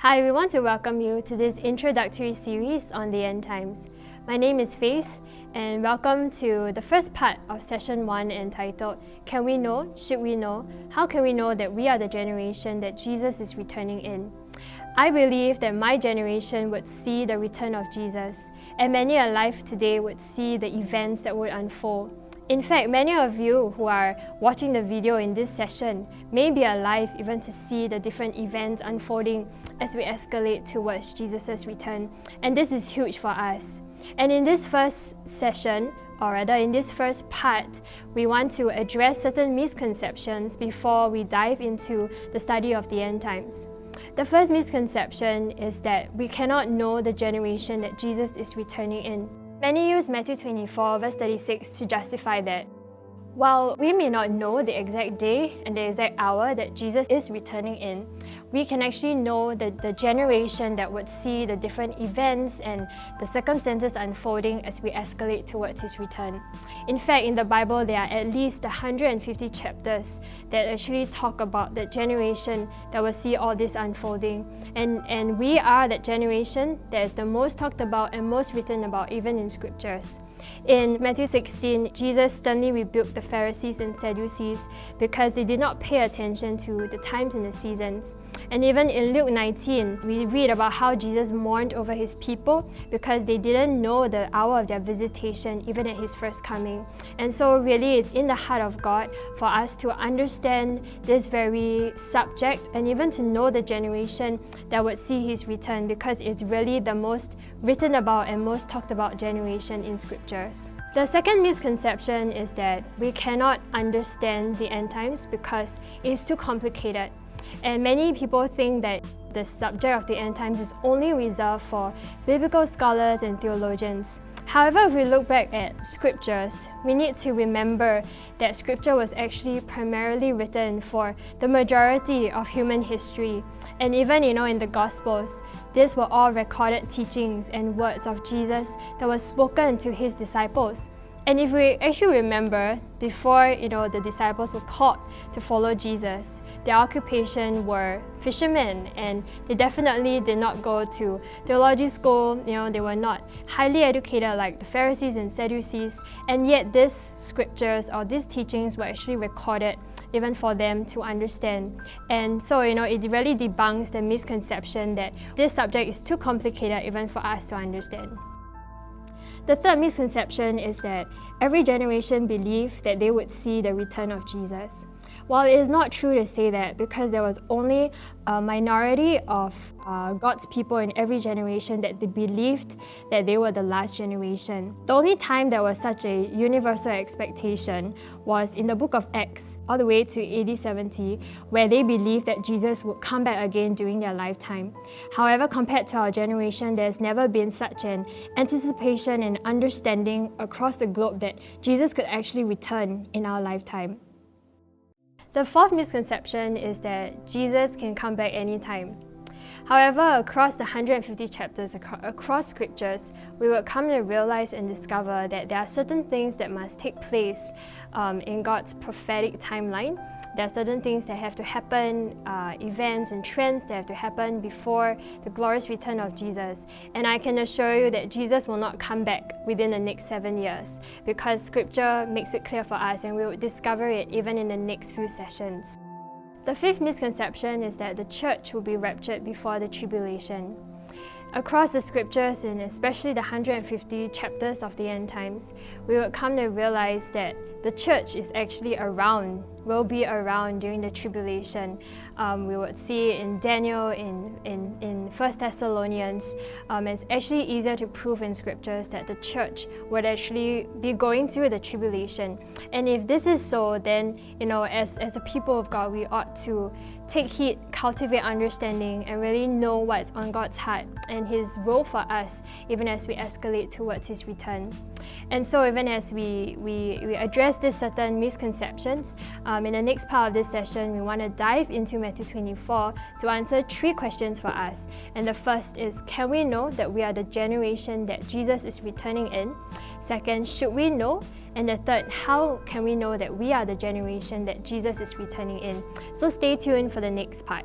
Hi, we want to welcome you to this introductory series on the end times. My name is Faith, and welcome to the first part of session 1 entitled, Can We Know? Should We Know? How can we know that we are the generation that Jesus is returning in? I believe that my generation would see the return of Jesus, and many alive today would see the events that would unfold. In fact, many of you who are watching the video in this session may be alive even to see the different events unfolding as we escalate towards Jesus' return. And this is huge for us. And in this first session, or rather in this first part, we want to address certain misconceptions before we dive into the study of the end times. The first misconception is that we cannot know the generation that Jesus is returning in. Many use Matthew 24 verse 36 to justify that. While we may not know the exact day and the exact hour that Jesus is returning in, we can actually know that the generation that would see the different events and the circumstances unfolding as we escalate towards His return. In fact, in the Bible, there are at least 150 chapters that actually talk about that generation that will see all this unfolding. And we are that generation that is the most talked about and most written about even in scriptures. In Matthew 16, Jesus sternly rebuked the Pharisees and Sadducees because they did not pay attention to the times and the seasons. And even in Luke 19, we read about how Jesus mourned over His people because they didn't know the hour of their visitation even at His first coming. And so really it's in the heart of God for us to understand this very subject and even to know the generation that would see His return, because it's really the most written about and most talked about generation in Scriptures. The second misconception is that we cannot understand the end times because it's too complicated. And many people think that the subject of the end times is only reserved for biblical scholars and theologians. However, if we look back at scriptures, we need to remember that scripture was actually primarily written for the majority of human history. And even, in the Gospels, these were all recorded teachings and words of Jesus that were spoken to His disciples. And if we actually remember, before the disciples were called to follow Jesus, their occupation were fishermen, and they definitely did not go to theology school. They were not highly educated like the Pharisees and Sadducees, and yet these scriptures or these teachings were actually recorded even for them to understand. And so, it really debunks the misconception that this subject is too complicated even for us to understand. The third misconception is that every generation believed that they would see the return of Jesus. While it is not true to say that, because there was only a minority of God's people in every generation that they believed that they were the last generation. The only time there was such a universal expectation was in the book of Acts, all the way to AD 70, where they believed that Jesus would come back again during their lifetime. However, compared to our generation, there's never been such an anticipation and understanding across the globe that Jesus could actually return in our lifetime. The fourth misconception is that Jesus can come back anytime. However, across the 150 chapters across scriptures, we will come to realize and discover that there are certain things that must take place in God's prophetic timeline. There are certain things that have to happen, events and trends that have to happen before the glorious return of Jesus. And I can assure you that Jesus will not come back within the next 7 years, because scripture makes it clear for us, and we will discover it even in the next few sessions. The fifth misconception is that the church will be raptured before the tribulation. Across the scriptures, and especially the 150 chapters of the end times, we will come to realize that the church is actually will be around during the tribulation. We would see in Daniel, in 1 Thessalonians, it's actually easier to prove in scriptures that the church would actually be going through the tribulation. And if this is so, then as a people of God, we ought to take heed, cultivate understanding, and really know what's on God's heart and His role for us, even as we escalate towards His return. And so even as we address these certain misconceptions, in the next part of this session, we want to dive into Matthew 24 to answer 3 questions for us. And the first is, can we know that we are the generation that Jesus is returning in? Second, should we know? And the third, how can we know that we are the generation that Jesus is returning in? So stay tuned for the next part.